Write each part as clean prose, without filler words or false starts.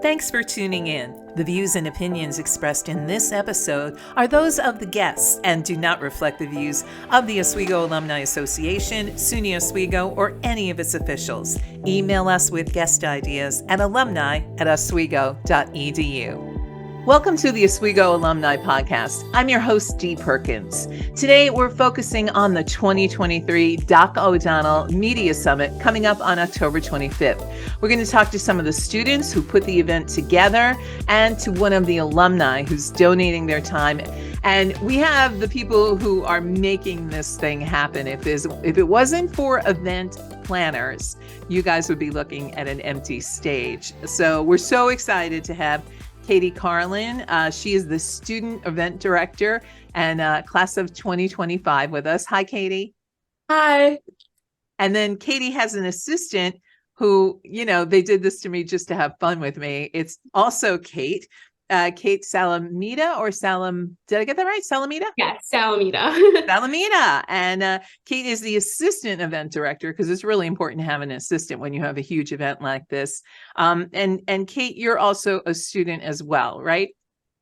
Thanks for tuning in. The views and opinions expressed in this episode are those of the guests and do not reflect the views of the Oswego Alumni Association, SUNY Oswego, or any of its officials. Email us with guest ideas at alumni@oswego.edu. Welcome to the Oswego Alumni Podcast. I'm your host, Dee Perkins. Today, we're focusing on the 2023 Doc O'Donnell Media Summit coming up on October 25th. We're going to talk to some of the students who put the event together and to one of the alumni who's donating their time. And we have the people who are making this thing happen. If it wasn't for event planners, you guys would be looking at an empty stage. So we're so excited to have Karlen. She is the student event director and class of 2025 with us. Hi, Katie. Hi. And then Katie has an assistant who, they did this to me just to have fun with me. It's also Kate Salamida or did I get that right? Salamida? Yeah, Salamida. Salamida. And Kate is the assistant event director because it's really important to have an assistant when you have a huge event like this. And Kate, you're also a student as well, right?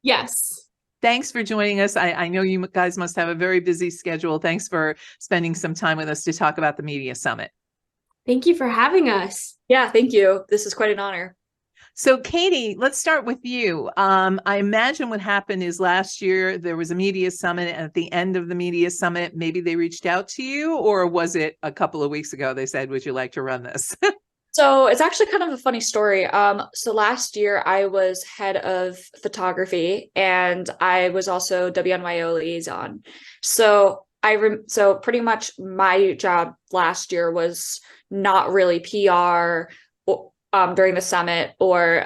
Yes. Thanks for joining us. I know you guys must have a very busy schedule. Thanks for spending some time with us to talk about the Media Summit. Thank you for having us. Yeah, thank you. This is quite an honor. So Katie, let's start with you. I imagine what happened is last year there was a media summit, and at the end of the media summit, maybe they reached out to you, or was it a couple of weeks ago they said, would you like to run this? So it's actually kind of a funny story. So last year I was head of photography and I was also WNYO liaison. So so pretty much my job last year was not really PR during the summit or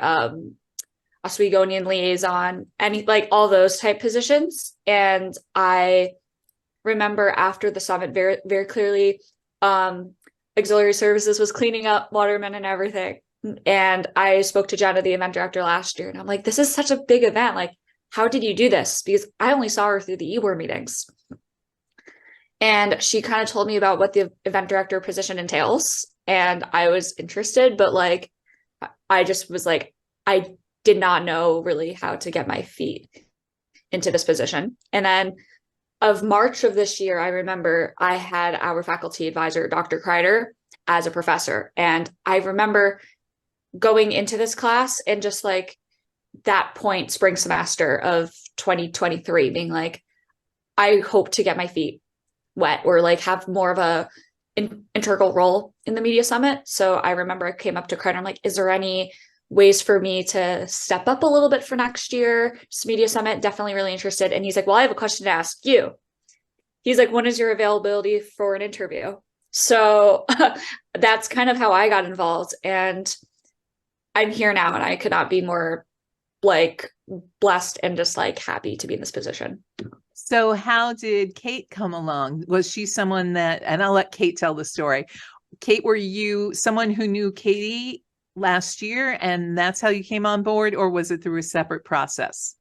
Oswegonian liaison, all those type positions. And I remember after the summit very, very clearly, auxiliary services was cleaning up watermen and everything. And I spoke to Jenna, the event director, last year, and I'm like, this is such a big event. Like, how did you do this? Because I only saw her through the EWAR meetings. And she kind of told me about what the event director position entails. And I was interested, but I just was like, I did not know really how to get my feet into this position. And then of March of this year, I remember I had our faculty advisor, Dr. Kreider, as a professor. And I remember going into this class and just that point, spring semester of 2023, being like, I hope to get my feet wet or have more of a integral role in the Media Summit. So I remember I came up to Kreider, I'm like, is there any ways for me to step up a little bit for next year? Just Media Summit, definitely really interested. And he's like, well, I have a question to ask you. He's like, when is your availability for an interview? So that's kind of how I got involved. And I'm here now and I could not be more blessed and just happy to be in this position. So how did Kate come along? Was she someone that, and I'll let Kate tell the story. Kate, were you someone who knew Katie last year and that's how you came on board, or was it through a separate process?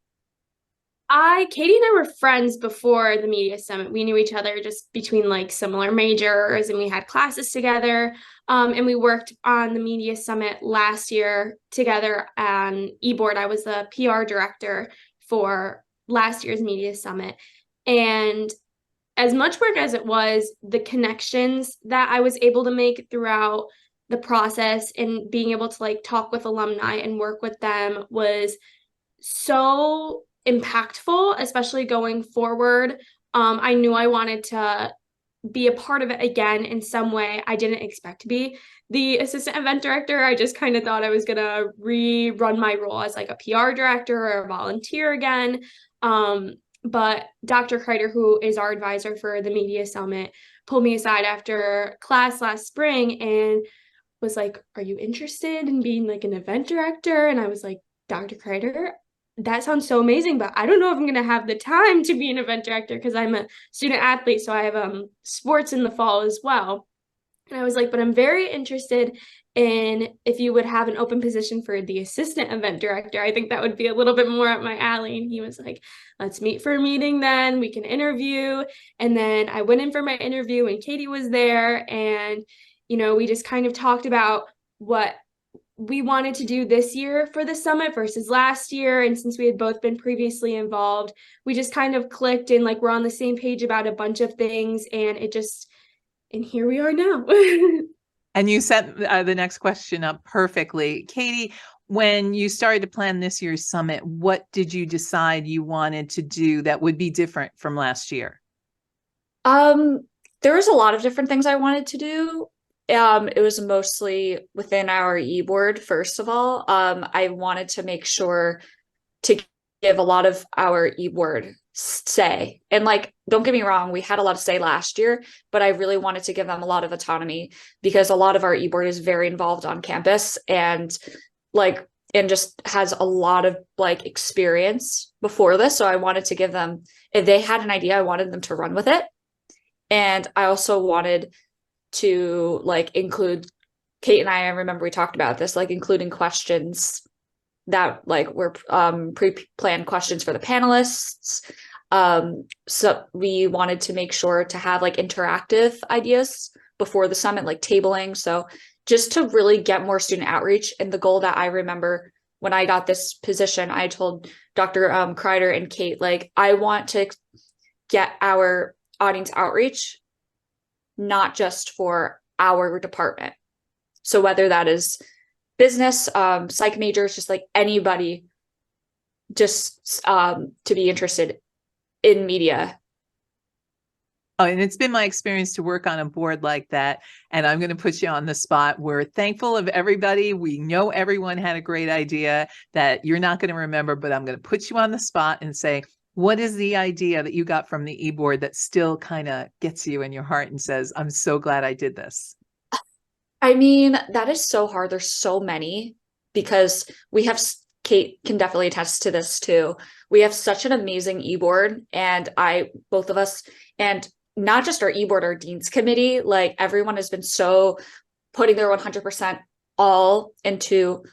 Katie and I were friends before the Media Summit. We knew each other just between similar majors, and we had classes together. And we worked on the Media Summit last year together on eBoard. I was the PR director for last year's Media Summit. And as much work as it was, the connections that I was able to make throughout the process and being able to talk with alumni and work with them was so impactful, especially going forward. I knew I wanted to be a part of it again in some way. I didn't expect to be the assistant event director. I just kind of thought I was going to rerun my role as a PR director or a volunteer again. But Dr. Kreider, who is our advisor for the Media Summit, pulled me aside after class last spring and was like, are you interested in being an event director? And I was like, Dr. Kreider, that sounds so amazing, but I don't know if I'm going to have the time to be an event director because I'm a student athlete. So I have sports in the fall as well. And I was like, but I'm very interested in if you would have an open position for the assistant event director. I think that would be a little bit more up my alley. And he was like, let's meet for a meeting then. We can interview. And then I went in for my interview and Katie was there. And, we just kind of talked about what we wanted to do this year for the summit versus last year. And since we had both been previously involved, we just kind of clicked and like we're on the same page about a bunch of things, and and here we are now. And you set the next question up perfectly. Katie, when you started to plan this year's summit, what did you decide you wanted to do that would be different from last year? There was a lot of different things I wanted to do. It was mostly within our e-board, first of all. I wanted to make sure to give a lot of our e-board say. And like, don't get me wrong, we had a lot of say last year, but I really wanted to give them a lot of autonomy because a lot of our e-board is very involved on campus and just has a lot of like experience before this. So I wanted to give them, if they had an idea, I wanted them to run with it. And I also wanted to like include Kate and I remember we talked about this, like including questions that like were pre-planned questions for the panelists. So we wanted to make sure to have like interactive ideas before the summit, like tabling. So just to really get more student outreach. And the goal that I remember when I got this position, I told Dr. Kreider and Kate, like, I want to get our audience outreach, not just for our department. So whether that is business, psych majors, just like anybody, just to be interested in media. Oh, and it's been my experience to work on a board like that. And I'm going to put you on the spot. We're thankful of everybody. We know everyone had a great idea that you're not going to remember, but I'm going to put you on the spot and say, what is the idea that you got from the e-board that still kind of gets you in your heart and says, I'm so glad I did this? I mean, that is so hard. There's so many because we have, Kate can definitely attest to this too. We have such an amazing e-board, and both of us, and not just our e-board, our dean's committee, like everyone has been so putting their 100% all into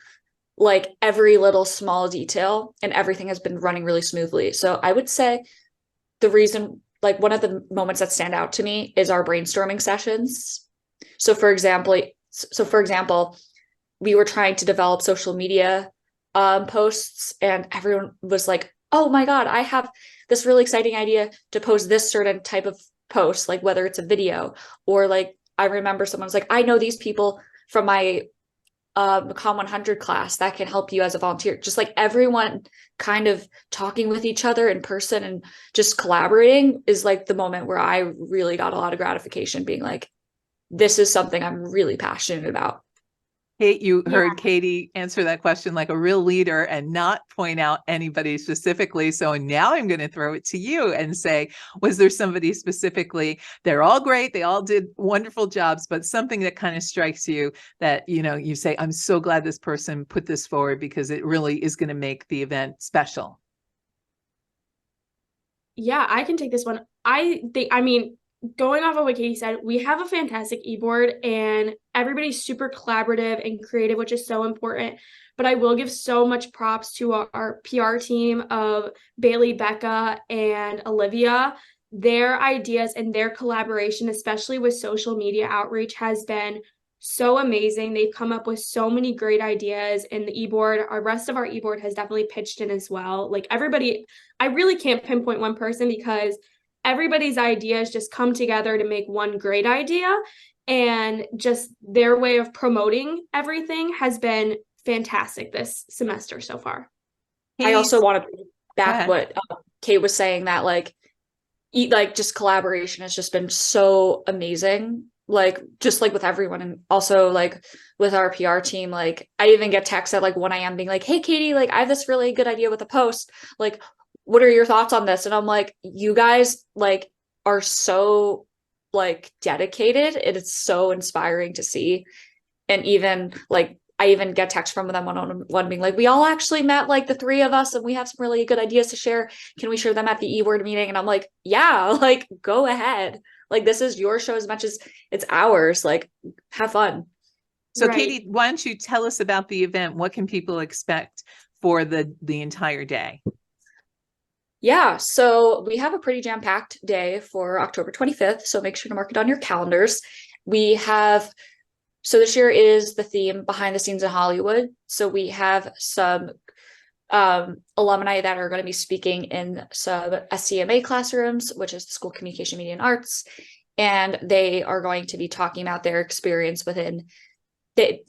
like every little small detail, and everything has been running really smoothly. So I would say the reason, like one of the moments that stand out to me is our brainstorming sessions. So for example, we were trying to develop social media posts, and everyone was like, oh my God, I have this really exciting idea to post this certain type of post, like whether it's a video or like, I remember someone was like, I know these people from my Com 100 class that can help you as a volunteer. Just like everyone kind of talking with each other in person and just collaborating is like the moment where I really got a lot of gratification, being like, this is something I'm really passionate about. Kate, you heard Katie answer that question like a real leader and not point out anybody specifically. So now I'm going to throw it to you and say, was there somebody specifically? They're all great. They all did wonderful jobs, but something that kind of strikes you that, you know, you say, I'm so glad this person put this forward because it really is going to make the event special. Yeah, I can take this one. Going off of what Katie said, we have a fantastic e-board and everybody's super collaborative and creative, which is so important. But I will give so much props to our PR team of Bailey, Becca, and Olivia. Their ideas and their collaboration, especially with social media outreach, has been so amazing. They've come up with so many great ideas, and the e-board, our rest of our e-board has definitely pitched in as well. Like everybody, I really can't pinpoint one person because everybody's ideas just come together to make one great idea, and just their way of promoting everything has been fantastic this semester so far. I also want to back what Kate was saying, that like just collaboration has just been so amazing, like just like with everyone, and also like with our PR team. Like I even get texts at like 1 a.m. being like, hey Katie, like I have this really good idea with a post, like what are your thoughts on this? And I'm like, you guys like are so like dedicated. It is so inspiring to see. And even like, I even get texts from them one-on-one being like, we all actually met, like the three of us, and we have some really good ideas to share. Can we share them at the e-word meeting? And I'm like, yeah, like go ahead. Like this is your show as much as it's ours. Like have fun. So right. Katie, why don't you tell us about the event? What can people expect for the entire day? Yeah, so we have a pretty jam-packed day for October 25th, so make sure to mark it on your calendars. We have So this year is the theme behind the scenes in Hollywood. So we have some alumni that are going to be speaking in some SCMA classrooms, which is the School of Communication, Media, and Arts. And they are going to be talking about their experience within the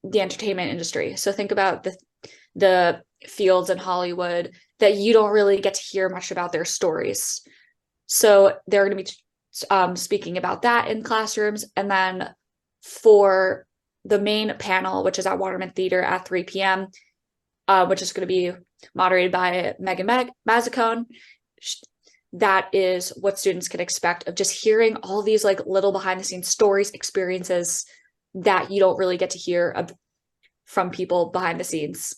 entertainment industry. So think about the fields in Hollywood that you don't really get to hear much about their stories. So they're going to be speaking about that in classrooms. And then for the main panel, which is at Waterman Theater at 3 p.m., which is going to be moderated by Megan Mazzacone. That is what students can expect of just hearing all these like little behind the scenes stories, experiences that you don't really get to hear from people behind the scenes.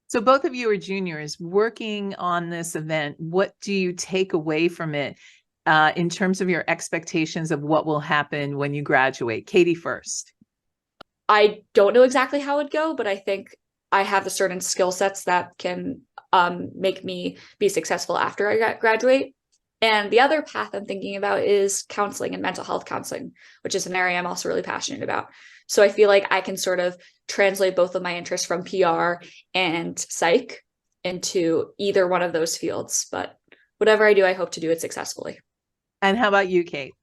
So both of you are juniors working on this event. What do you take away from it in terms of your expectations of what will happen when you graduate? Katie first. I don't know exactly how it'd go, but I think I have the certain skill sets that can make me be successful after I graduate. And the other path I'm thinking about is counseling and mental health counseling, which is an area I'm also really passionate about. So I feel like I can sort of translate both of my interests from PR and psych into either one of those fields. But whatever I do, I hope to do it successfully. And how about you, Kate?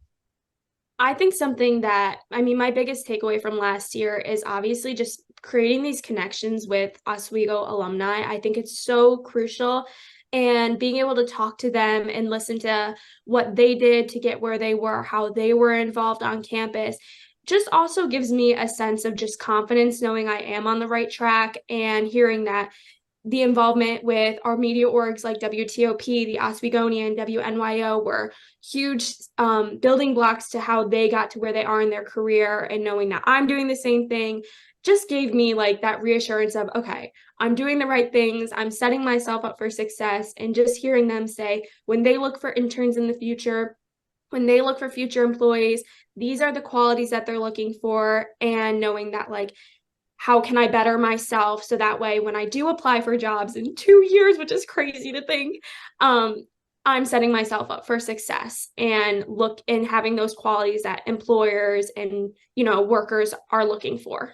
I think something that, my biggest takeaway from last year is obviously just creating these connections with Oswego alumni. I think it's so crucial, and being able to talk to them and listen to what they did to get where they were, how they were involved on campus, just also gives me a sense of just confidence, knowing I am on the right track, and hearing that the involvement with our media orgs like WTOP, the Oswegonian, WNYO were huge building blocks to how they got to where they are in their career, and knowing that I'm doing the same thing just gave me like that reassurance of, okay, I'm doing the right things, I'm setting myself up for success. And just hearing them say, when they look for interns in the future, when they look for future employees, these are the qualities that they're looking for, and knowing that like, how can I better myself so that way when I do apply for jobs in 2 years, which is crazy to think, I'm setting myself up for success, and having those qualities that employers and, workers are looking for.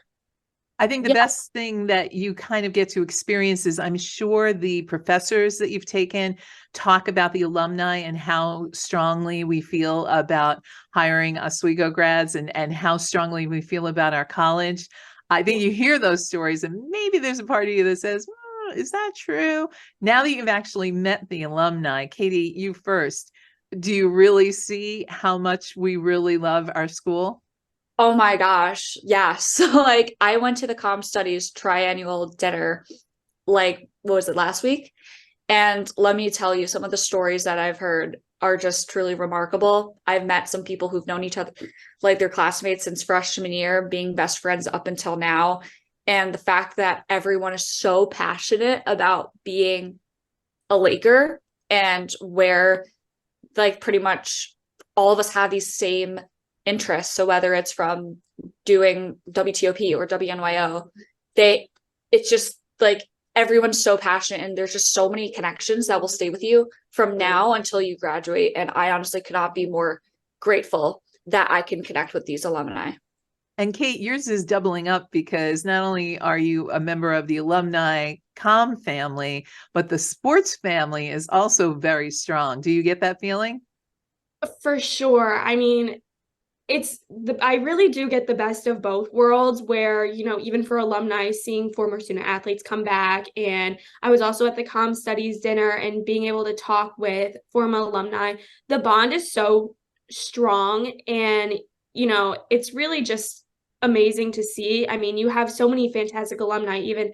I think the best thing that you kind of get to experience is, I'm sure the professors that you've taken talk about the alumni and how strongly we feel about hiring Oswego grads, and how strongly we feel about our college. I think you hear those stories, and maybe there's a part of you that says, is that true? Now that you've actually met the alumni, Katie, you first, do you really see how much we really love our school? Oh my gosh. Yeah. So like I went to the Comm Studies triannual dinner, like, what was it, last week? And let me tell you, some of the stories that I've heard are just truly remarkable. I've met some people who've known each other, like their classmates since freshman year, being best friends up until now. And the fact that everyone is so passionate about being a Laker, and where like pretty much all of us have these same interests. So whether it's from doing WTOP or WNYO, it's just like everyone's so passionate, and there's just so many connections that will stay with you from now until you graduate. And I honestly could not be more grateful that I can connect with these alumni. And Kate, yours is doubling up, because not only are you a member of the alumni comm family, but the sports family is also very strong. Do you get that feeling? For sure. I really do get the best of both worlds, where, even for alumni, seeing former student athletes come back. And I was also at the Comm Studies dinner, and being able to talk with former alumni, the bond is so strong. And, it's really just amazing to see. You have so many fantastic alumni, even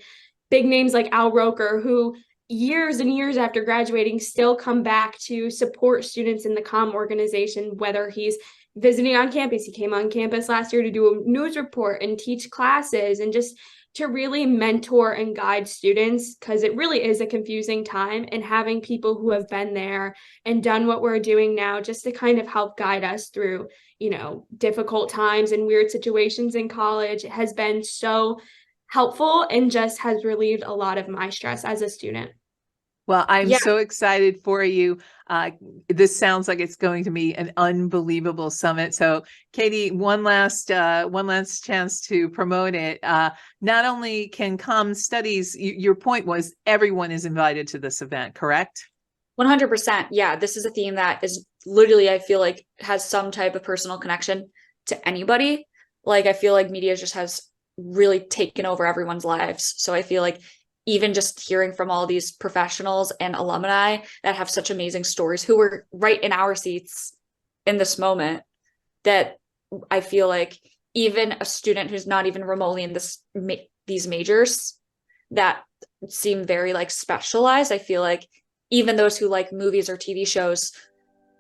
big names like Al Roker, who years and years after graduating still come back to support students in the comm organization, whether he's visiting on campus. He came on campus last year to do a news report and teach classes, and just to really mentor and guide students, because it really is a confusing time, and having people who have been there and done what we're doing now just to kind of help guide us through, difficult times and weird situations in college has been so helpful, and just has relieved a lot of my stress as a student. Well, I'm Yeah. so excited for you. This sounds like it's going to be an unbelievable summit. So, Katie, one last chance to promote it. Not only can come studies, your point was everyone is invited to this event, correct? 100%. Yeah, this is a theme that is literally, I feel like, has some type of personal connection to anybody. Like, I feel like media just has really taken over everyone's lives. So I feel like even just hearing from all these professionals and alumni that have such amazing stories who were right in our seats in this moment, that I feel like even a student who's not even remotely in these majors that seem very like specialized, I feel like even those who like movies or TV shows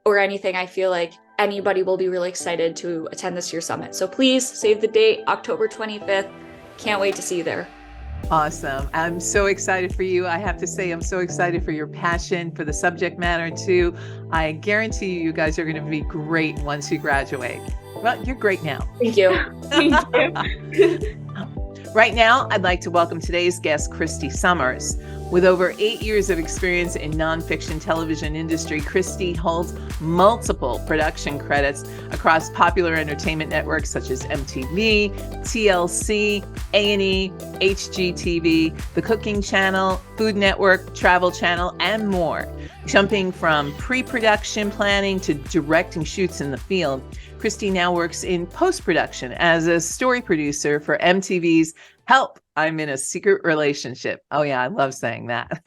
or anything, I feel like anybody will be really excited to attend this year's summit. So please save the date, October 25th. Can't wait to see you there. Awesome. I'm so excited for you. I have to say, I'm so excited for your passion for the subject matter too. I guarantee you guys are going to be great once you graduate. Well, you're great now. Thank you. Thank you. Right now, I'd like to welcome today's guest, Christy Somers. With over 8 years of experience in nonfiction television industry, Christy holds multiple production credits across popular entertainment networks such as MTV, TLC, A&E, HGTV, The Cooking Channel, Food Network, Travel Channel, and more. Jumping from pre-production planning to directing shoots in the field, Christy now works in post-production as a story producer for MTV's Help, I'm in a Secret Relationship. Oh yeah, I love saying that.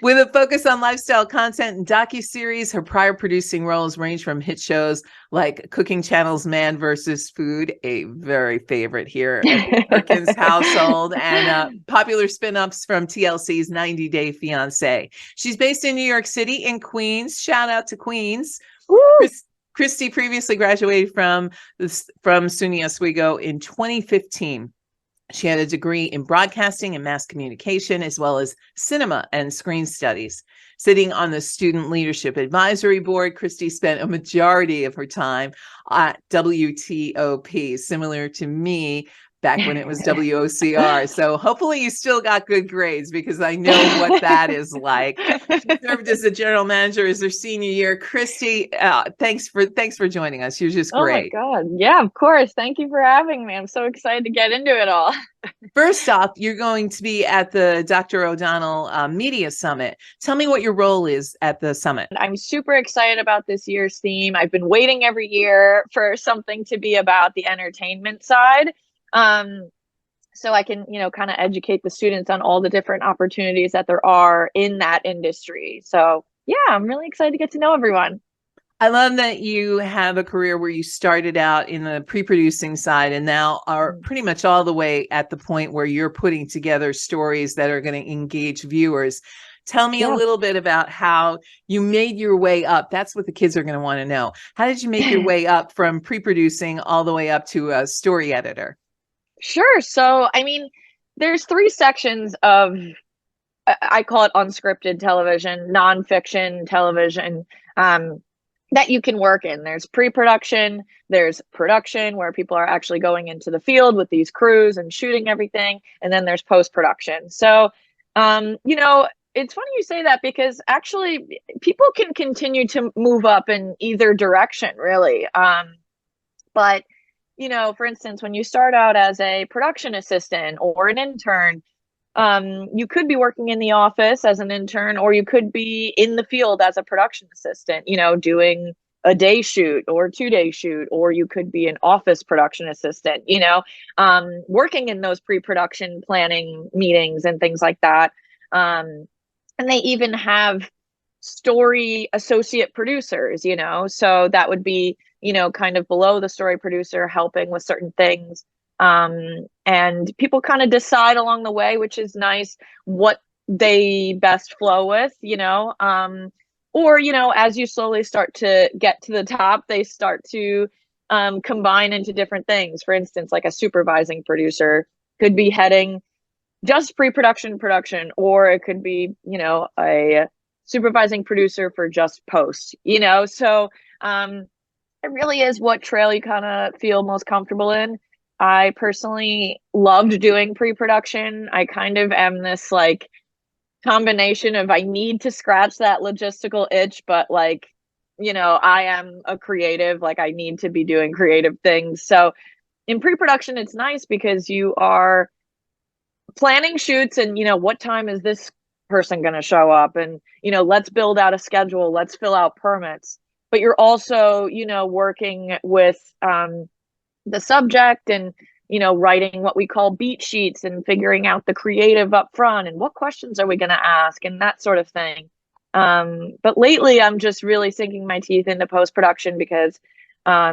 With a focus on lifestyle content and docuseries, her prior producing roles range from hit shows like Cooking Channel's Man vs. Food, a very favorite here at Perkins household, and popular spin-offs from TLC's 90 Day Fiancé. She's based in New York City in Queens. Shout out to Queens. Christy previously graduated from SUNY Oswego in 2015. She had a degree in broadcasting and mass communication, as well as cinema and screen studies. Sitting on the Student Leadership Advisory Board, Christy spent a majority of her time at WTOP, similar to me back when it was WOCR. So hopefully you still got good grades, because I know what that is like. She served as a general manager as her senior year. Christy, thanks for joining us. You're just great. Oh my God. Yeah, of course. Thank you for having me. I'm so excited to get into it all. First off, you're going to be at the Dr. O'Donnell Media Summit. Tell me what your role is at the summit. I'm super excited about this year's theme. I've been waiting every year for something to be about the entertainment side. So I can, kind of educate the students on all the different opportunities that there are in that industry. So yeah, I'm really excited to get to know everyone. I love that you have a career where you started out in the pre-producing side and now are pretty much all the way at the point where you're putting together stories that are going to engage viewers. Tell me a little bit about how you made your way up. That's what the kids are going to want to know. How did you make your way up from pre-producing all the way up to a story editor? Sure. So, there's 3 sections of, I call it unscripted television, nonfiction television, that you can work in. There's pre-production, there's production where people are actually going into the field with these crews and shooting everything. And then there's post-production. So, it's funny you say that, because actually people can continue to move up in either direction, really. But for instance, when you start out as a production assistant or an intern, you could be working in the office as an intern, or you could be in the field as a production assistant, doing a day shoot or 2-day shoot, or you could be an office production assistant, working in those pre-production planning meetings and things like that. And they even have story associate producers, so that would be, kind of below the story producer, helping with certain things. And people kind of decide along the way, which is nice, what they best flow with, or, as you slowly start to get to the top, they start to combine into different things. For instance, like a supervising producer could be heading just pre-production production, or it could be, a supervising producer for just post, so it really is what trail you kind of feel most comfortable in. I personally loved doing pre-production. I kind of am this like combination of I need to scratch that logistical itch, but like, I am a creative, like I need to be doing creative things. So in pre-production, it's nice because you are planning shoots and, what time is this person going to show up? And, let's build out a schedule, let's fill out permits. But you're also, working with the subject and, writing what we call beat sheets and figuring out the creative up front and what questions are we going to ask and that sort of thing. But lately, I'm just really sinking my teeth into post-production because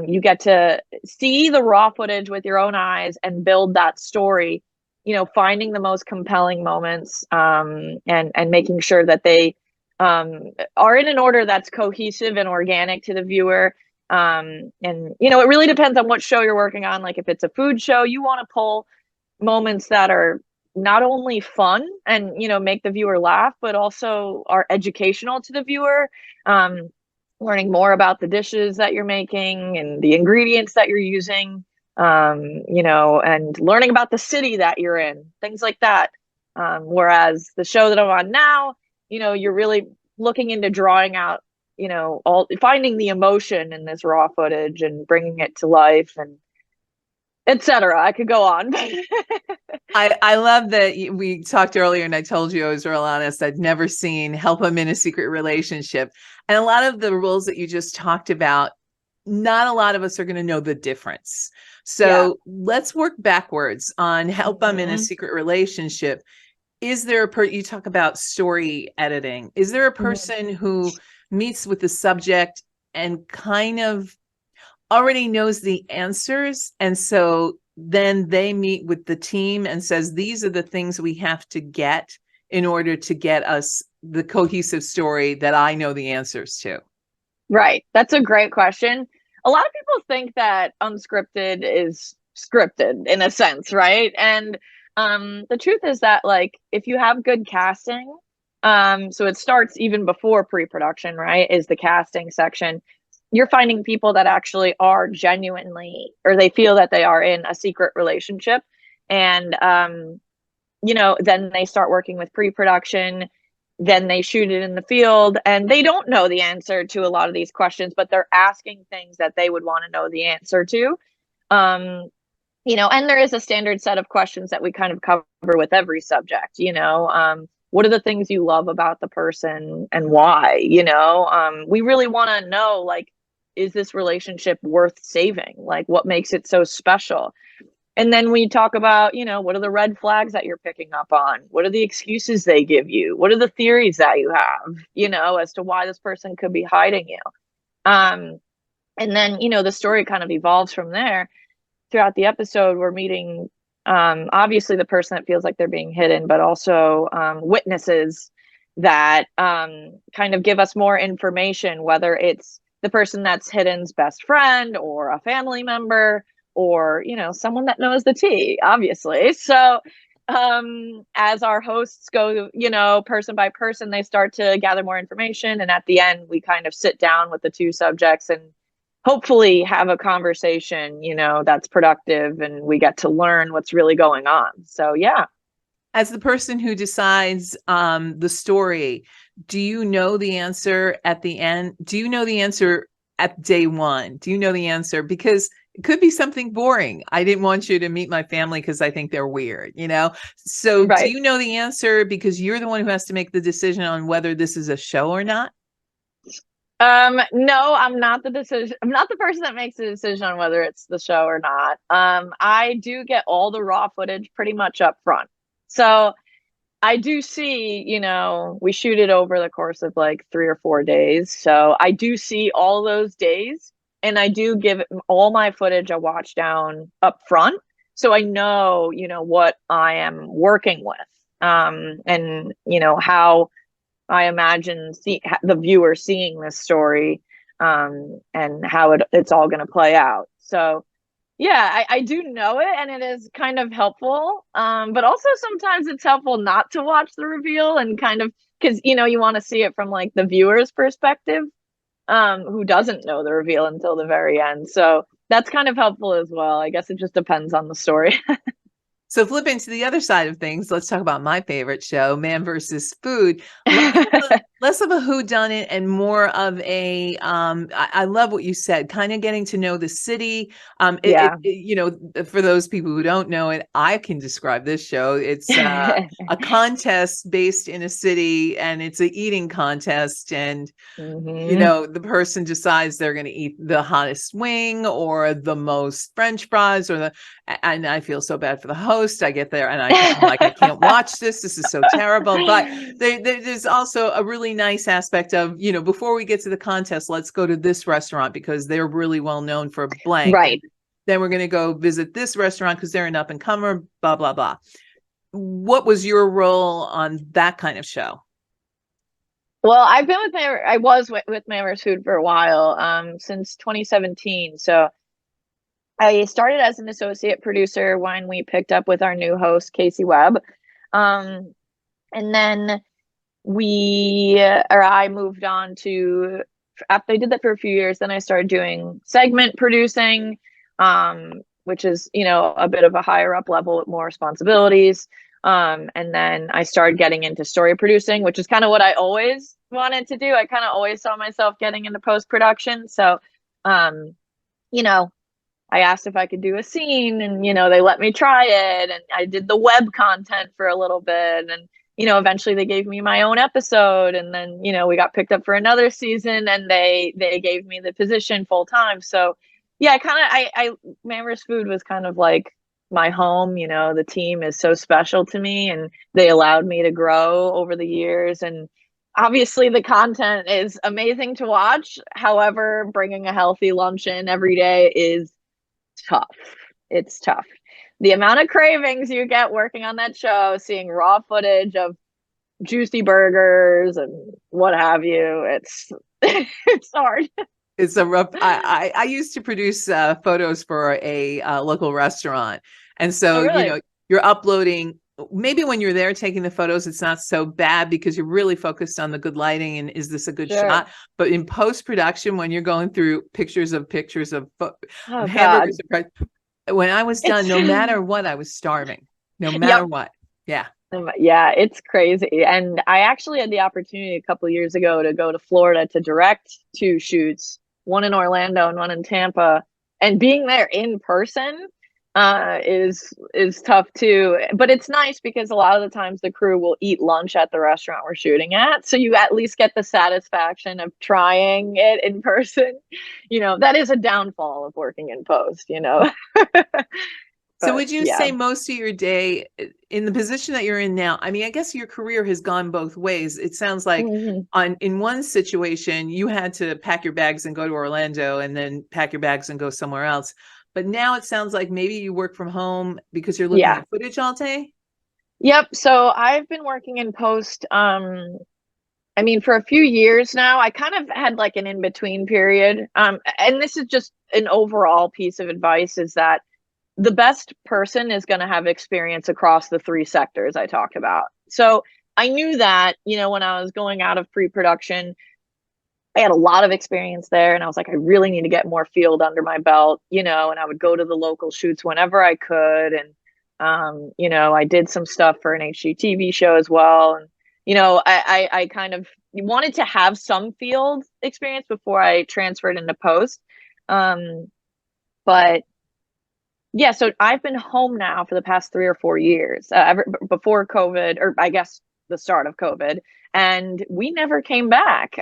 you get to see the raw footage with your own eyes and build that story, finding the most compelling moments and making sure that they are in an order that's cohesive and organic to the viewer. And, it really depends on what show you're working on. Like if it's a food show, you want to pull moments that are not only fun and, make the viewer laugh, but also are educational to the viewer. Learning more about the dishes that you're making and the ingredients that you're using, and learning about the city that you're in, things like that. Whereas the show that I'm on now, you're really looking into drawing out, finding the emotion in this raw footage and bringing it to life and etc. I could go on. I love that we talked earlier and I told you I was real honest. I'd never seen Help I'm in a Secret Relationship. And a lot of the rules that you just talked about, not a lot of us are going to know the difference. So let's work backwards on Help I'm in a Secret Relationship. Is there you talk about story editing. Is there a person who meets with the subject and kind of already knows the answers, and so then they meet with the team and says, these are the things we have to get in order to get us the cohesive story that I know the answers to? Right. That's a great question. A lot of people think that unscripted is scripted in a sense, right? And the truth is that, like, if you have good casting, so it starts even before pre-production, right, is the casting section. You're finding people that actually are genuinely, or they feel that they are in a secret relationship. And, then they start working with pre-production, then they shoot it in the field, and they don't know the answer to a lot of these questions, but they're asking things that they would want to know the answer to. And there is a standard set of questions that we kind of cover with every subject, what are the things you love about the person and why, we really want to know, like, is this relationship worth saving? Like, what makes it so special? And then we talk about, what are the red flags that you're picking up on? What are the excuses they give you? What are the theories that you have, as to why this person could be hiding you? And then, the story kind of evolves from there. Throughout the episode, we're meeting, obviously, the person that feels like they're being hidden, but also witnesses that kind of give us more information, whether it's the person that's hidden's best friend or a family member or, someone that knows the tea, obviously. So as our hosts go, person by person, they start to gather more information. And at the end, we kind of sit down with the two subjects and hopefully have a conversation, that's productive and we get to learn what's really going on. So, yeah. As the person who decides the story, do you know the answer at the end? Do you know the answer at day one? Do you know the answer? Because it could be something boring. I didn't want you to meet my family because I think they're weird, So right. Do you know the answer because you're the one who has to make the decision on whether this is a show or not? No, I'm not the person that makes the decision on whether it's the show or not. I do get all the raw footage pretty much up front. So I do see, we shoot it over the course of like 3 or 4 days. So I do see all those days and I do give all my footage a watch down up front. So I know, what I am working with, and, how I imagine the viewer seeing this story, and how it's all going to play out. So yeah, I do know it and it is kind of helpful. But also sometimes it's helpful not to watch the reveal and kind of, because, you want to see it from like the viewer's perspective, who doesn't know the reveal until the very end. So that's kind of helpful as well. I guess it just depends on the story. So flipping to the other side of things, let's talk about my favorite show, Man versus Food. Less of a whodunit and more of a I love what you said, kind of getting to know the city. Yeah. For those people who don't know it, I can describe this show. It's a contest based in a city, and it's an eating contest, and the person decides they're going to eat the hottest wing or the most French fries and I feel so bad for the host. I get there and I'm like, I can't watch this. This is so terrible. But there's also a really nice aspect of, before we get to the contest, let's go to this restaurant because they're really well known for blank. Right. Then we're going to go visit this restaurant because they're an up and comer, blah, blah, blah. What was your role on that kind of show? Well, I was with Man vs. Food for a while, since 2017. So I started as an associate producer when we picked up with our new host, Casey Webb. And then I moved on to, after I did that for a few years, then I started doing segment producing, which is, a bit of a higher up level with more responsibilities. And then I started getting into story producing, which is kind of what I always wanted to do. I kind of always saw myself getting into post-production. So, I asked if I could do a scene and, they let me try it. And I did the web content for a little bit. And, eventually they gave me my own episode. And then, we got picked up for another season and they gave me the position full time. So yeah, Man vs. Food was kind of like my home. The team is so special to me and they allowed me to grow over the years. And obviously the content is amazing to watch. However, bringing a healthy lunch in every day is tough. It's tough. The amount of cravings you get working on that show, seeing raw footage of juicy burgers and what have you, it's hard. It's a rough. I used to produce photos for a local restaurant, and so Oh, really? you're uploading. Maybe when you're there taking the photos, it's not so bad because you're really focused on the good lighting and is this a good Sure. shot? But in post-production, when you're going through pictures of Oh, hamburgers, when I was done, no matter what, I was starving. No matter what. Yeah. Yeah, it's crazy. And I actually had the opportunity a couple of years ago to go to Florida to direct 2 shoots, one in Orlando and one in Tampa. And being there in person is tough too. But it's nice because a lot of the times the crew will eat lunch at the restaurant we're shooting at. So you at least get the satisfaction of trying it in person. That is a downfall of working in post. So would you say most of your day in the position that you're in now? I mean, I guess your career has gone both ways. It sounds like in one situation, you had to pack your bags and go to Orlando and then pack your bags and go somewhere else. But now it sounds like maybe you work from home because you're looking at footage all day. Yep. So I've been working in post, for a few years now. I kind of had like an in-between period. And this is just an overall piece of advice, is that the best person is going to have experience across the 3 sectors I talked about. So I knew that, when I was going out of pre-production, I had a lot of experience there. And I was like, I really need to get more field under my belt, and I would go to the local shoots whenever I could. And, I did some stuff for an HGTV show as well. And, I kind of wanted to have some field experience before I transferred into post. But yeah, so I've been home now for the past 3 or 4 years, before COVID, or I guess the start of COVID, and we never came back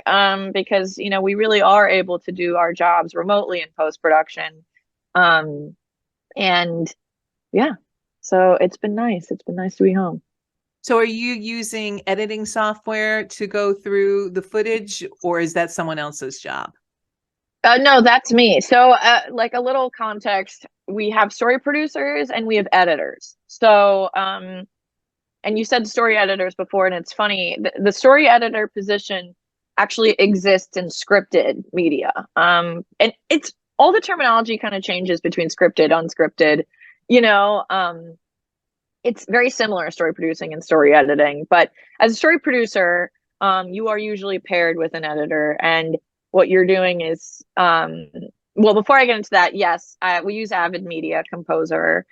because, we really are able to do our jobs remotely in post-production. And yeah, so it's been nice. It's been nice to be home. So are you using editing software to go through the footage, or is that someone else's job? No, that's me. So like a little context, we have story producers and we have editors. So, and you said story editors before, and it's funny, the story editor position actually exists in scripted media. And it's all the terminology kind of changes between scripted, unscripted, it's very similar, story producing and story editing. But as a story producer, you are usually paired with an editor, and what you're doing is, well, before I get into that, yes, we use Avid Media Composer.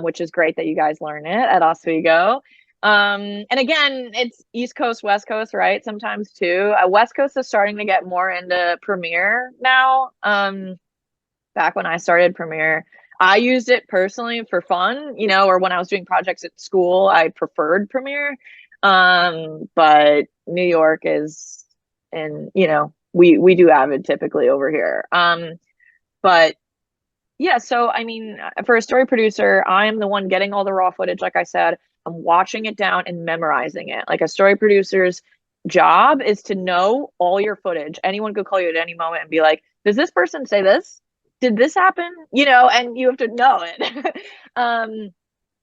which is great that you guys learn it at Oswego. And again, it's East Coast, West Coast, right? Sometimes too. West Coast is starting to get more into Premiere now. Back when I started Premiere, I used it personally for fun, or when I was doing projects at school, I preferred Premiere. But New York is, and we do Avid typically over here. But yeah, so I mean, for a story producer, I am the one getting all the raw footage. Like I said, I'm watching it down and memorizing it. Like a story producer's job is to know all your footage. Anyone could call you at any moment and be like, does this person say this? Did this happen? And you have to know it.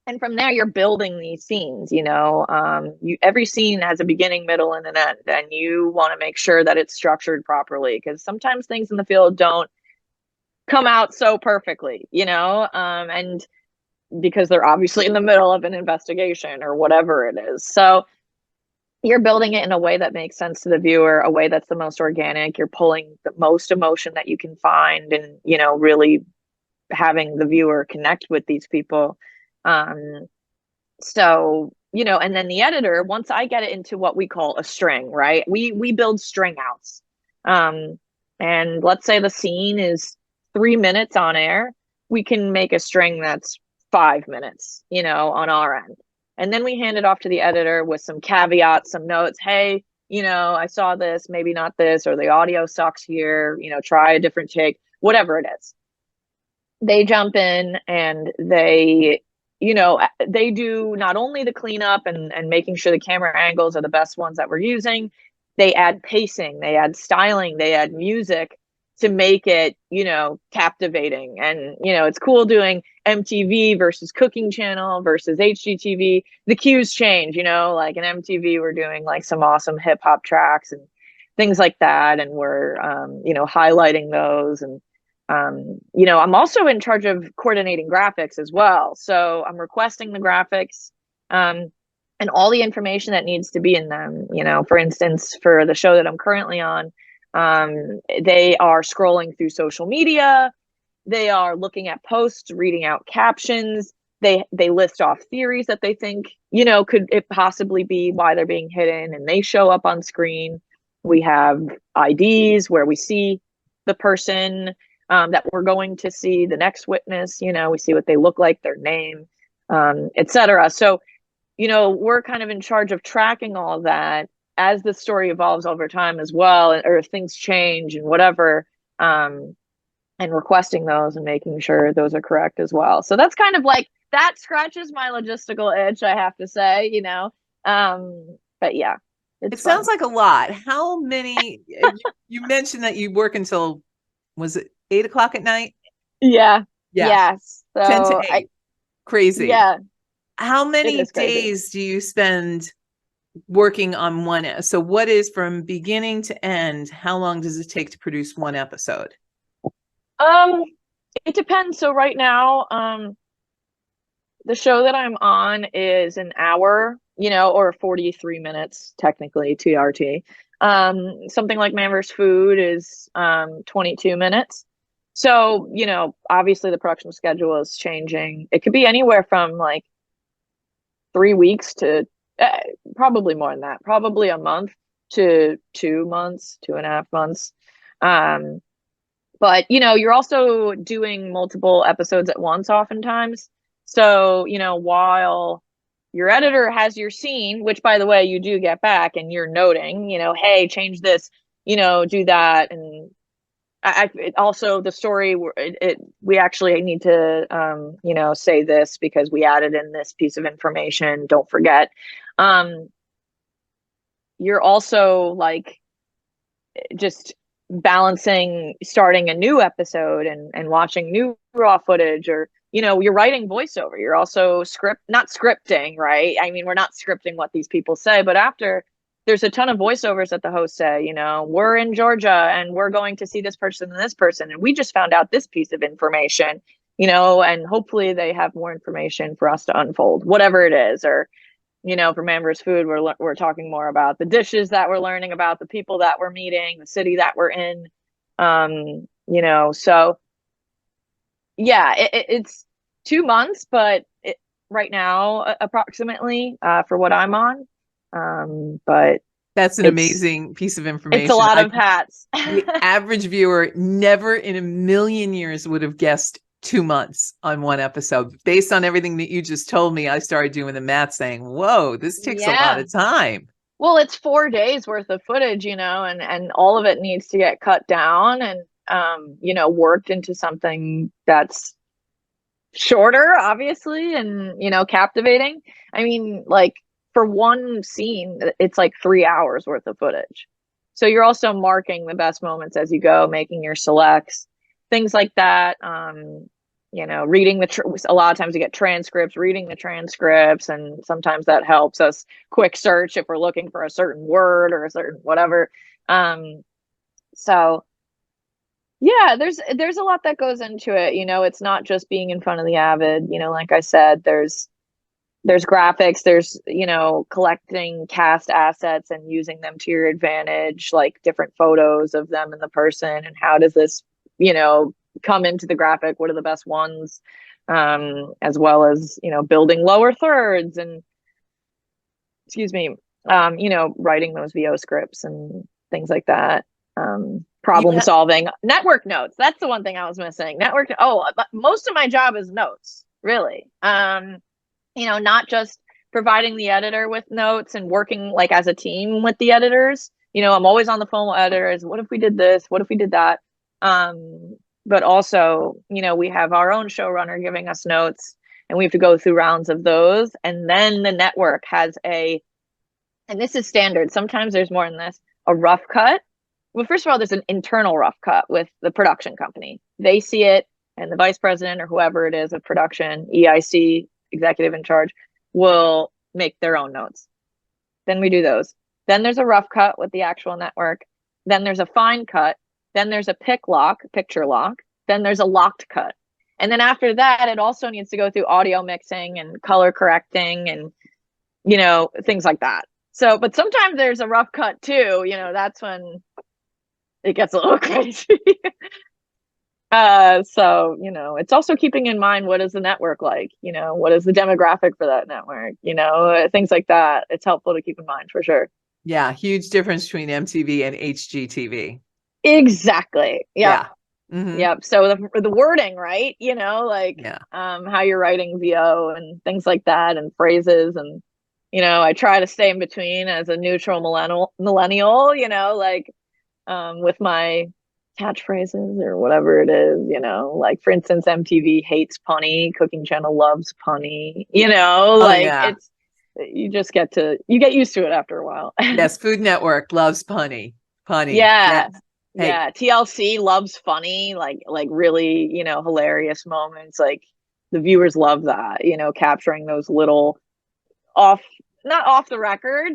And from there, you're building these scenes. Every scene has a beginning, middle, and an end, and you want to make sure that it's structured properly, because sometimes things in the field don't come out so perfectly, and because they're obviously in the middle of an investigation or whatever it is. So you're building it in a way that makes sense to the viewer, a way that's the most organic. You're pulling the most emotion that you can find, and really having the viewer connect with these people. So and then the editor, once I get it into what we call a string, right? We build string outs. And let's say the scene is 3 minutes on air, we can make a string that's 5 minutes, on our end. And then we hand it off to the editor with some caveats, some notes. Hey, I saw this, maybe not this, or the audio sucks here, try a different take, whatever it is. They jump in and they do not only the cleanup and making sure the camera angles are the best ones that we're using, they add pacing, they add styling, they add music to make it, captivating. And, it's cool doing MTV versus Cooking Channel versus HGTV. The cues change, like in MTV, we're doing like some awesome hip hop tracks and things like that. And we're, highlighting those. And, I'm also in charge of coordinating graphics as well. So I'm requesting the graphics, and all the information that needs to be in them. For instance, for the show that I'm currently on, they are scrolling through social media. They are looking at posts, reading out captions. They list off theories that they think, could it possibly be why they're being hidden, and they show up on screen. We have IDs where we see the person that we're going to see, the next witness. We see what they look like, their name, etc. So, we're kind of in charge of tracking all that as the story evolves over time as well, or if things change and whatever, and requesting those and making sure those are correct as well. So that's kind of like, that scratches my logistical itch, I have to say, but yeah, it sounds like a lot. How many, you mentioned that you work until, was it 8 o'clock at night? Yeah. Yeah. Yes. So 10 to 8. Crazy. Yeah. How many days do you spend working on one? So what is, from beginning to end, how long does it take to produce one episode? It depends. So right now, the show that I'm on is an hour, or 43 minutes, technically, TRT. Something like Man vs. Food is 22 minutes. So, obviously the production schedule is changing. It could be anywhere from like 3 weeks to probably more than that, probably a month to 2 months, 2.5 months. But, you're also doing multiple episodes at once oftentimes. So, while your editor has your scene, which, by the way, you do get back and you're noting, hey, change this, do that. And also the story, we actually need to, say this because we added in this piece of information. Don't forget. You're also like just balancing starting a new episode and watching new raw footage, or you're writing voiceover. You're also not scripting, right? I mean, we're not scripting what these people say, but after, there's a ton of voiceovers that the hosts say, we're in Georgia and we're going to see this person and this person, and we just found out this piece of information, and hopefully they have more information for us to unfold, whatever it is. Or for Man vs. Food, we're talking more about the dishes that we're learning about, the people that we're meeting, the city that we're in. So yeah, it's 2 months, but right now, approximately, for what I'm on. But that's an amazing piece of information. It's a lot of hats. The average viewer never in a million years would have guessed 2 months on one episode. Based on everything that you just told me, I started doing the math saying, whoa, this takes a lot of time. Well, it's 4 days worth of footage, and all of it needs to get cut down and, worked into something that's shorter, obviously, and, captivating. I mean, like, for one scene, it's like 3 hours worth of footage. So you're also marking the best moments as you go, making your selects, things like that. Reading a lot of times we get transcripts, reading the transcripts, and sometimes that helps us quick search if we're looking for a certain word or a certain whatever. So yeah, there's a lot that goes into it. It's not just being in front of the avid. Like I said, there's graphics, there's, collecting cast assets and using them to your advantage, like different photos of them and the person, and how does this, come into the graphic? What are the best ones? As well as, building lower thirds and, writing those VO scripts and things like that. Problem solving, network notes. That's the one thing I was missing. Most of my job is notes, really. Not just providing the editor with notes and working like as a team with the editors. I'm always on the phone with editors. What if we did this? What if we did that? But also, we have our own showrunner giving us notes, and we have to go through rounds of those. And then the network has and this is standard, sometimes there's more than this, a rough cut. Well, first of all, there's an internal rough cut with the production company. They see it, and the vice president or whoever it is of production, EIC, executive in charge, will make their own notes. Then we do those. Then there's a rough cut with the actual network. Then there's a fine cut. Then there's a picture lock. Then there's a locked cut. And then after that, it also needs to go through audio mixing and color correcting and, things like that. So, but sometimes there's a rough cut too. That's when it gets a little crazy. So, it's also keeping in mind, what is the network like? What is the demographic for that network? Things like that. It's helpful to keep in mind for sure. Yeah. Huge difference between MTV and HGTV. Exactly. Yep. Yeah. Mm-hmm. Yep. So the wording, right? How you're writing VO and things like that, and phrases, and, I try to stay in between as a neutral millennial, with my catchphrases or whatever it is, like, for instance, MTV hates punny, Cooking Channel loves punny, it's, you get used to it after a while. Yes, Food Network loves punny. Yeah. Yes. Hey. Yeah, TLC loves funny, like really, hilarious moments. Like, the viewers love that, capturing those little not off the record,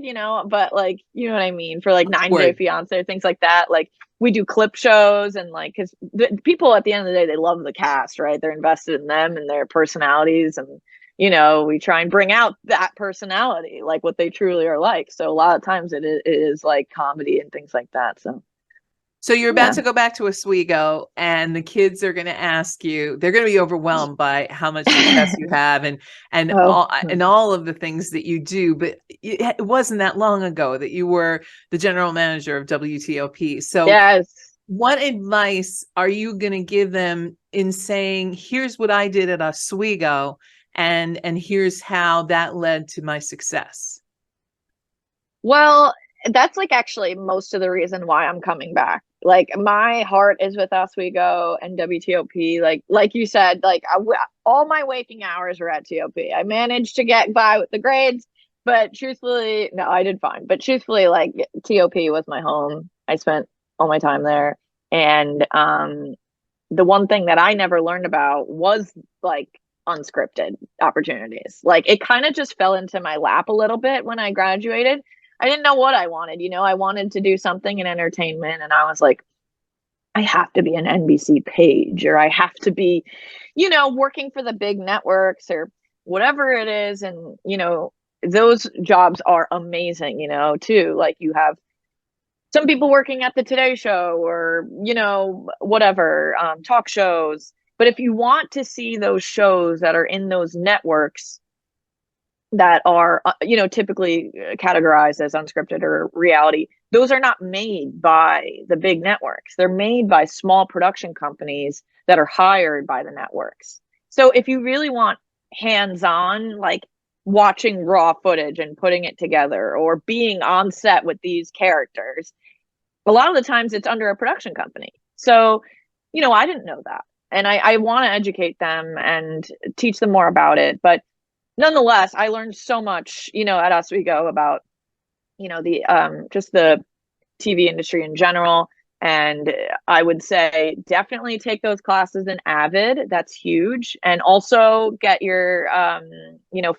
but like, you know what I mean, for like 90 Day Fiance, things like that. Like, we do clip shows, and like, because the people at the end of the day, they love the cast, right? They're invested in them and their personalities, and we try and bring out that personality, like what they truly are like. So a lot of times it is like comedy and things like that. So you're about to go back to Oswego, and the kids are going to ask you, they're going to be overwhelmed by how much success you have and all of the things that you do. But it wasn't that long ago that you were the general manager of WTOP. So yes. What advice are you going to give them in saying, here's what I did at Oswego, and here's how that led to my success? Well, that's like actually most of the reason why I'm coming back. Like, my heart is with Oswego and WTOP. Like you said, like, all my waking hours were at TOP. I managed to get by with the grades, but truthfully, no, I did fine. But truthfully, like, TOP was my home. I spent all my time there. And the one thing that I never learned about was like unscripted opportunities. Like, it kind of just fell into my lap a little bit when I graduated. I didn't know what I wanted. I wanted to do something in entertainment, and I was like, I have to be an NBC page, or I have to be, working for the big networks or whatever it is. And, those jobs are amazing, too. Like, you have some people working at the Today Show or, whatever, talk shows, But if you want to see those shows that are in those networks that are, typically categorized as unscripted or reality, those are not made by the big networks. They're made by small production companies that are hired by the networks. So if you really want hands-on, like watching raw footage and putting it together or being on set with these characters, a lot of the times it's under a production company. So, I didn't know that. And I want to educate them and teach them more about it. But nonetheless, I learned so much, at Oswego about, just the TV industry in general. And I would say definitely take those classes in Avid. That's huge. And also get your,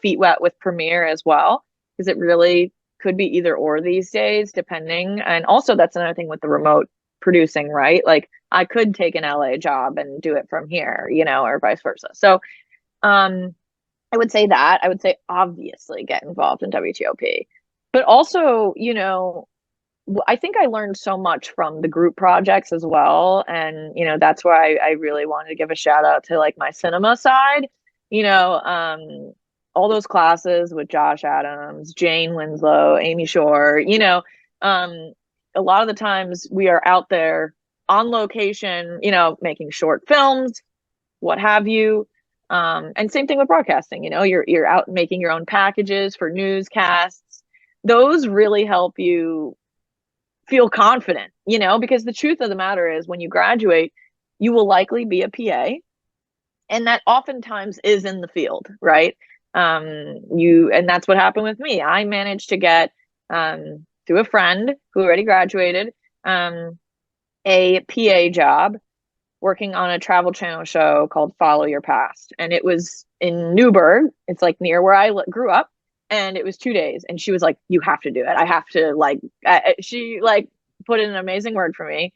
feet wet with Premiere as well, because it really could be either or these days, depending. And also that's another thing with the remote producing, right? Like I could take an LA job and do it from here, or vice versa. So, I would say that. I would say obviously get involved in WTOP, but also, I think I learned so much from the group projects as well. And, that's why I really wanted to give a shout out to like my cinema side, all those classes with Josh Adams, Jane Winslow, Amy Shore, a lot of the times we are out there on location, making short films, what have you. And same thing with broadcasting, you're out making your own packages for newscasts. Those really help you feel confident, because the truth of the matter is when you graduate, you will likely be a PA. And that oftentimes is in the field, right? And that's what happened with me. I managed to get, through a friend who already graduated, a PA job working on a Travel Channel show called Follow Your Past. And it was in Newburgh. It's like near where I grew up. And it was 2 days. And she was like, you have to do it. I have to she put in an amazing word for me.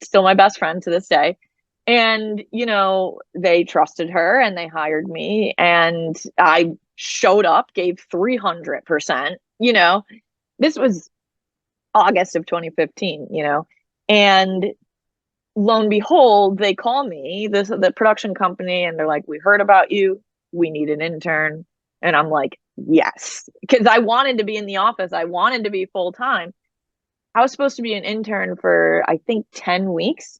Still my best friend to this day. And, they trusted her and they hired me and I showed up, gave 300%, this was August of 2015, and lo and behold, they call me, the production company, and they're like, we heard about you. We need an intern. And I'm like, yes, because I wanted to be in the office. I wanted to be full time. I was supposed to be an intern for, I think, 10 weeks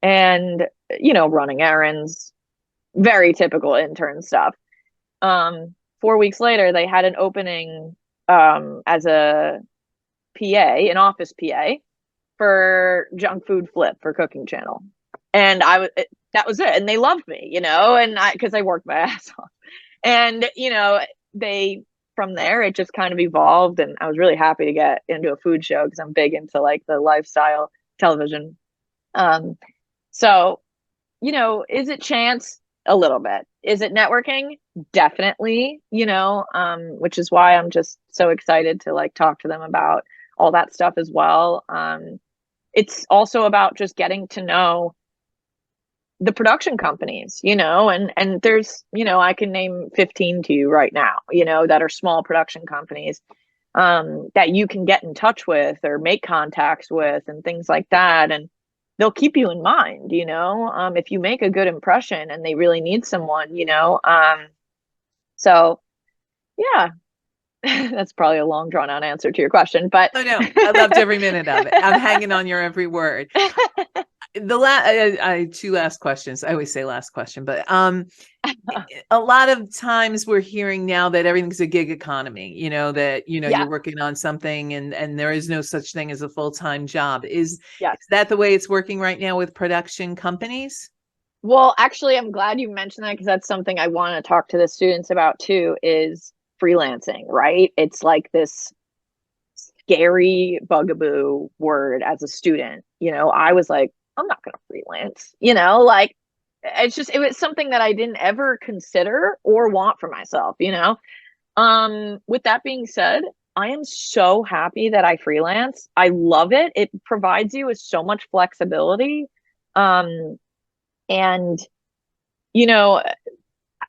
and, running errands, very typical intern stuff. 4 weeks later, they had an opening as a PA, an office PA for Junk Food Flip for Cooking Channel. And that was it. And they loved me, and because I worked my ass off. And, from there, it just kind of evolved. And I was really happy to get into a food show because I'm big into like the lifestyle television. So, is it chance? A little bit. Is it networking? Definitely, which is why I'm just so excited to like talk to them about all that stuff as well. It's also about just getting to know the production companies, and there's, I can name 15 to you right now, that are small production companies that you can get in touch with or make contacts with and things like that. And they'll keep you in mind, if you make a good impression and they really need someone, so yeah, that's probably a long drawn out answer to your question, but oh no, I loved every minute of it. I'm hanging on your every word. I two last questions. I always say last question, but a lot of times we're hearing now that everything's a gig economy, that you're working on something and there is no such thing as a full-time job. Is that the way it's working right now with production companies? Well, actually, I'm glad you mentioned that because that's something I want to talk to the students about too, is freelancing, right? It's like this scary bugaboo word as a student. I was like, I'm not going to freelance, it was something that I didn't ever consider or want for myself, with that being said, I am so happy that I freelance. I love it. It provides you with so much flexibility. And,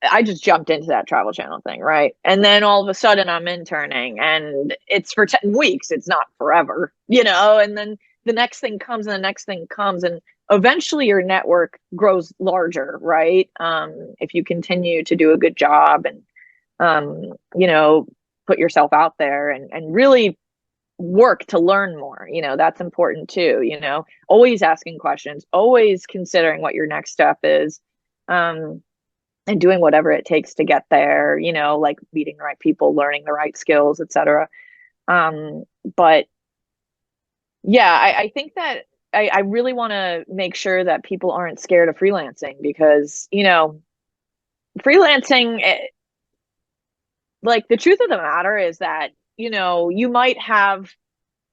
I just jumped into that Travel Channel thing, right? And then all of a sudden I'm interning and it's for 10 weeks. It's not forever, and then the next thing comes and the next thing comes, and eventually your network grows larger, right? If you continue to do a good job and you know, put yourself out there and really work to learn more, you know, that's important too, you know, always asking questions, always considering what your next step is, and doing whatever it takes to get there, you know, like meeting the right people, learning the right skills, etc. But yeah, I think that I really want to make sure that people aren't scared of freelancing, because, you know, freelancing, like the truth of the matter is that, you know, you might have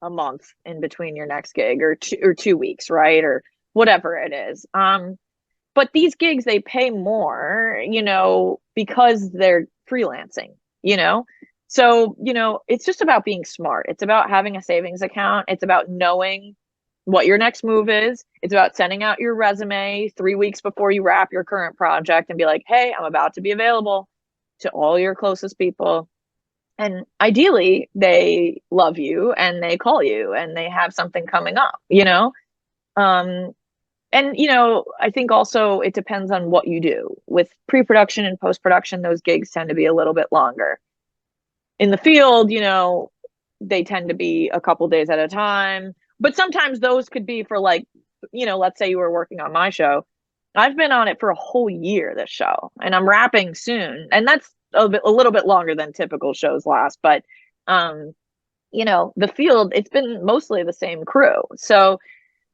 a month in between your next gig, or 2 weeks, right? Or whatever it is. But these gigs, they pay more, you know, because they're freelancing, you know? So, you know, it's just about being smart. It's about having a savings account. It's about knowing what your next move is. It's about sending out your resume 3 weeks before you wrap your current project and be like, hey, I'm about to be available, to all your closest people. And ideally, they love you and they call you and they have something coming up, you know? And, you know, I think also it depends on what you do. With pre-production and post-production, those gigs tend to be a little bit longer. In the field, you know, they tend to be a couple days at a time. But sometimes those could be for, like, you know, let's say you were working on my show. I've been on it for a whole year, this show, and I'm wrapping soon. And that's a little bit longer than typical shows last. But, you know, the field, it's been mostly the same crew. So,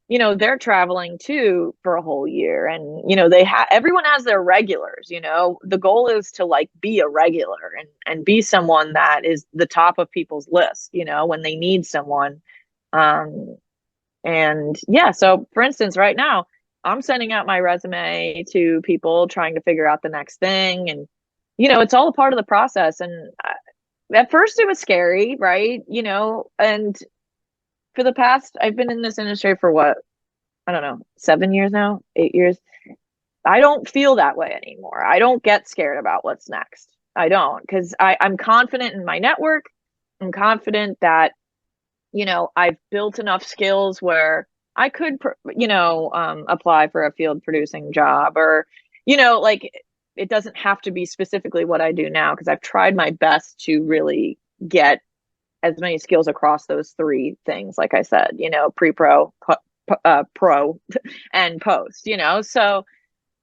you know, they're traveling too for a whole year, and, you know, everyone has their regulars, you know. The goal is to, like, be a regular and be someone that is the top of people's list, you know, when they need someone. And yeah, so for instance, right now I'm sending out my resume to people trying to figure out the next thing, and, you know, it's all a part of the process. And at first it was scary, right? You know, and for the past, I've been in this industry for what, I don't know, 7 years now, 8 years. I don't feel that way anymore. I don't get scared about what's next. I don't, because I'm confident in my network. I'm confident that, you know, I've built enough skills where I could, you know, apply for a field producing job, or, you know, like, it doesn't have to be specifically what I do now, because I've tried my best to really get as many skills across those three things, like I said, you know, pre-pro, pro, and post, you know. So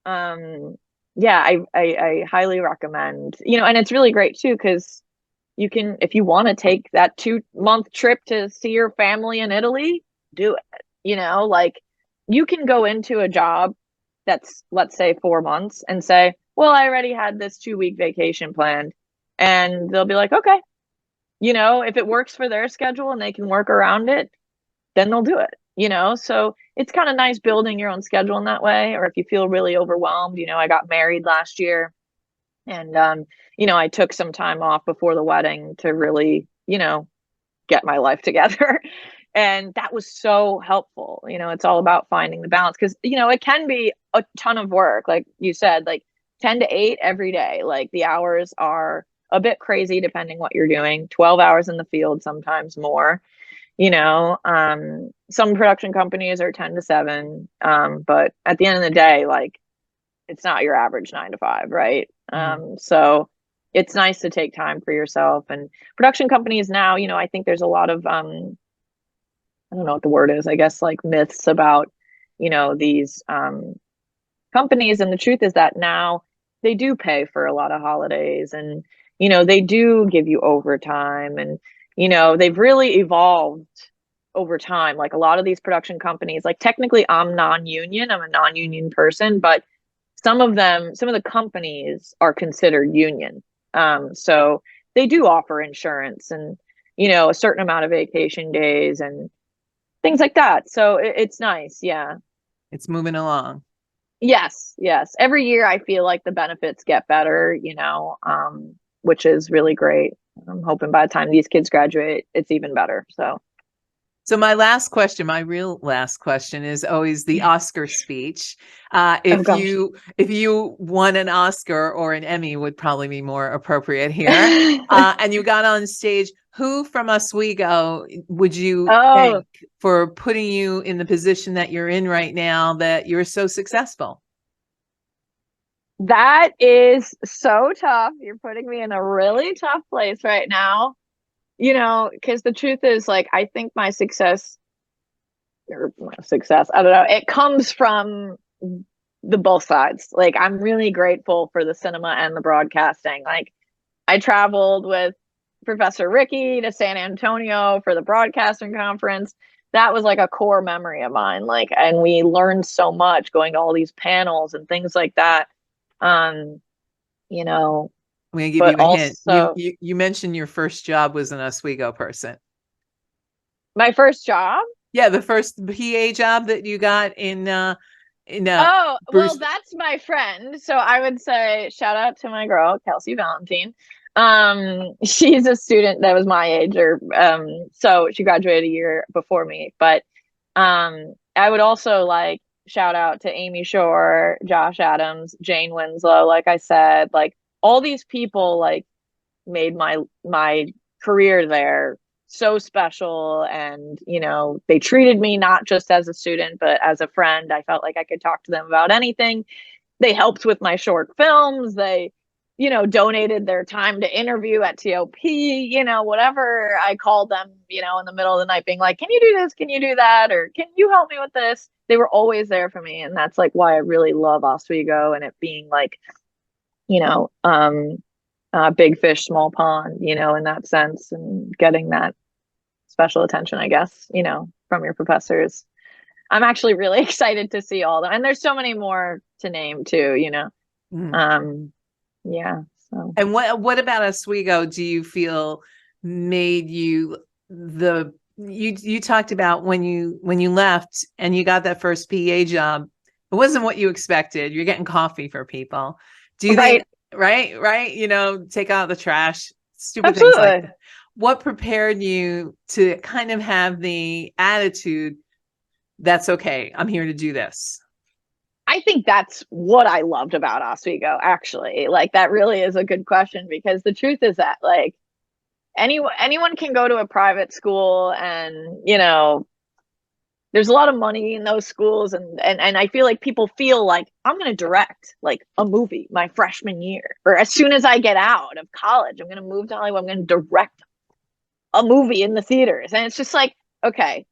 yeah, I highly recommend, you know. And it's really great too, because you can, if you want to take that 2-month trip to see your family in Italy, do it, you know. Like, you can go into a job that's, let's say, 4 months, and say, well, I already had this 2-week vacation planned, and they'll be like, okay. You know, if it works for their schedule and they can work around it, then they'll do it, you know. So it's kind of nice building your own schedule in that way. Or if you feel really overwhelmed, you know, I got married last year, and you know, I took some time off before the wedding to really, you know, get my life together. And that was so helpful. You know, it's all about finding the balance, because, you know, it can be a ton of work, like you said, like 10 to 8 every day. Like, the hours are a bit crazy depending what you're doing. 12 hours in the field, sometimes more, you know. Some production companies are 10 to 7, but at the end of the day, like, it's not your average 9 to 5, right? So it's nice to take time for yourself. And production companies now, you know, I think there's a lot of I don't know what the word is, I guess, like, myths about, you know, these companies. And the truth is that now they do pay for a lot of holidays, and, you know, they do give you overtime, and, you know, they've really evolved over time. Like, a lot of these production companies, like, technically I'm non-union, I'm a non-union person, but some of the companies are considered union. So they do offer insurance, and, you know, a certain amount of vacation days and things like that. So it's nice. Yeah. It's moving along. Yes. Every year I feel like the benefits get better, you know, which is really great. I'm hoping by the time these kids graduate, it's even better. So So my last question, my real last question, is always the Oscar speech. If gosh. you won an Oscar, or an Emmy would probably be more appropriate here, and you got on stage, who from Oswego would you thank for putting you in the position that you're in right now, that you're so successful? That is so tough. You're putting me in a really tough place right now. Because the truth is, like, I think my success, I don't know, it comes from the both sides. Like, I'm really grateful for the cinema and the broadcasting. Like, I traveled with Professor Ricky to San Antonio for the broadcasting conference. That was like a core memory of mine. Like, and we learned so much going to all these panels and things like that. Um, you know, I'm going to give but you a hint. also You mentioned your first job was an Oswego person. my first job. Yeah, the first PA job that you got in Oh, Bruce. well, that's my friend. So I would say shout out to my girl, Kelsey Valentine. She's a student that was my age, or so she graduated a year before me. But I would also like shout out to Amy Shore, Josh Adams, Jane Winslow, like I said, like all these people like made my career there so special. And they treated me not just as a student but as a friend. I felt like I could talk to them about anything. They helped with my short films. They donated their time to interview at TOP, whatever. I called them in the middle of the night being like, can you do this, can you do that, or can you help me with this? They were always there for me. And that's like why I really love Oswego, and it being like big fish, small pond, in that sense, and getting that special attention, I guess, from your professors. I'm actually really excited to see all of them. And there's so many more to name too, yeah. So. And what about Oswego do you feel made you you talked about when you left and you got that first PA job, it wasn't what you expected. You're getting coffee for people. Do you think, right? Take out the trash, stupid Absolutely. things like that. What prepared you to kind of have the attitude, that's okay, I'm here to do this? I think that's what I loved about Oswego, actually. Like, that really is a good question, because the truth is that like anyone can go to a private school, and there's a lot of money in those schools, and I feel like people feel like I'm going to direct like a movie my freshman year, or as soon as I get out of college, I'm going to move to Hollywood, I'm going to direct a movie in the theaters. And it's just like, okay,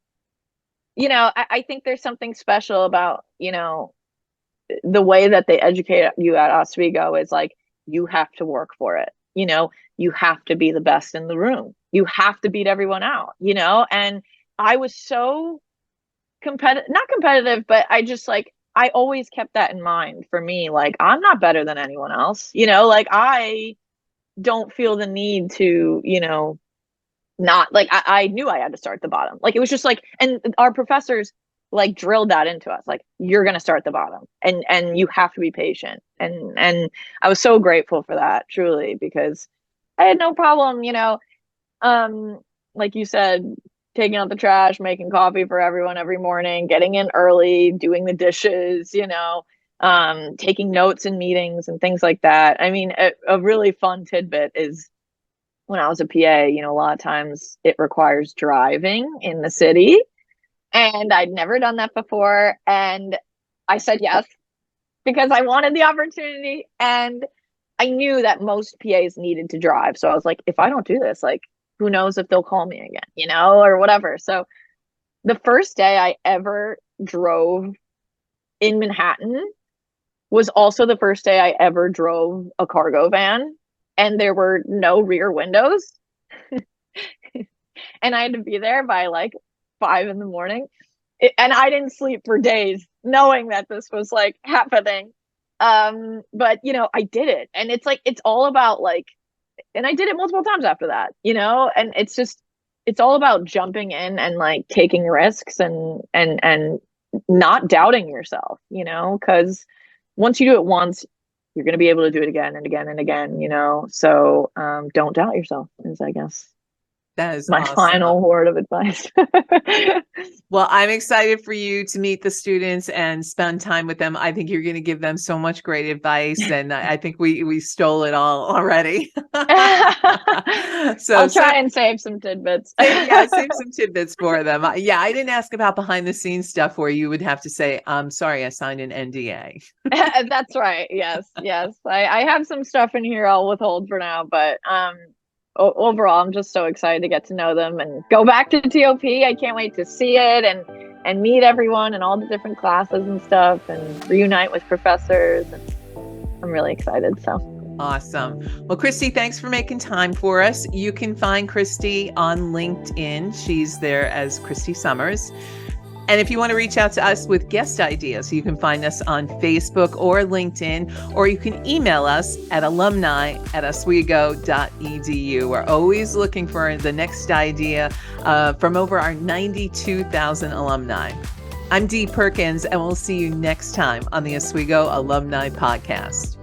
I think there's something special about the way that they educate you at Oswego is like, you have to work for it. You have to be the best in the room. You have to beat everyone out, and I was so not competitive, but I just like, I always kept that in mind for me. Like, I'm not better than anyone else, like I don't feel the need to, not like, I knew I had to start at the bottom. Like, it was just like, and our professors like drilled that into us, like, you're going to start at the bottom, and you have to be patient. And I was so grateful for that, truly, because I had no problem, like you said, taking out the trash, making coffee for everyone every morning, getting in early, doing the dishes, taking notes in meetings and things like that. I mean, a really fun tidbit is when I was a PA, a lot of times it requires driving in the city. And I'd never done that before. And I said yes, because I wanted the opportunity. And I knew that most PAs needed to drive. So I was like, if I don't do this, like, who knows if they'll call me again, or whatever. So the first day I ever drove in Manhattan was also the first day I ever drove a cargo van, and there were no rear windows. And I had to be there by like 5 a.m. And I didn't sleep for days knowing that this was like happening. But I did it. And it's like, it's all about like, and I did it multiple times after that, and it's all about jumping in and like taking risks, and not doubting yourself, because once you do it once, you're going to be able to do it again and again and again, so don't doubt yourself, is I guess. That is my awesome. final word of advice. Well, I'm excited for you to meet the students and spend time with them. I think you're going to give them so much great advice, and I think we stole it all already. So I'll try and save some tidbits. save some tidbits for them. Yeah, I didn't ask about behind the scenes stuff where you would have to say, "I'm sorry, I signed an NDA." That's right. Yes. I have some stuff in here I'll withhold for now, but overall, I'm just so excited to get to know them and go back to TOP. I can't wait to see it and meet everyone and all the different classes and stuff and reunite with professors. And I'm really excited. So awesome. Well, Christy, thanks for making time for us. You can find Christy on LinkedIn. She's there as Christy Somers. And if you want to reach out to us with guest ideas, you can find us on Facebook or LinkedIn, or you can email us at alumni@oswego.edu. We're always looking for the next idea from over our 92,000 alumni. I'm Dee Perkins, and we'll see you next time on the Oswego Alumni Podcast.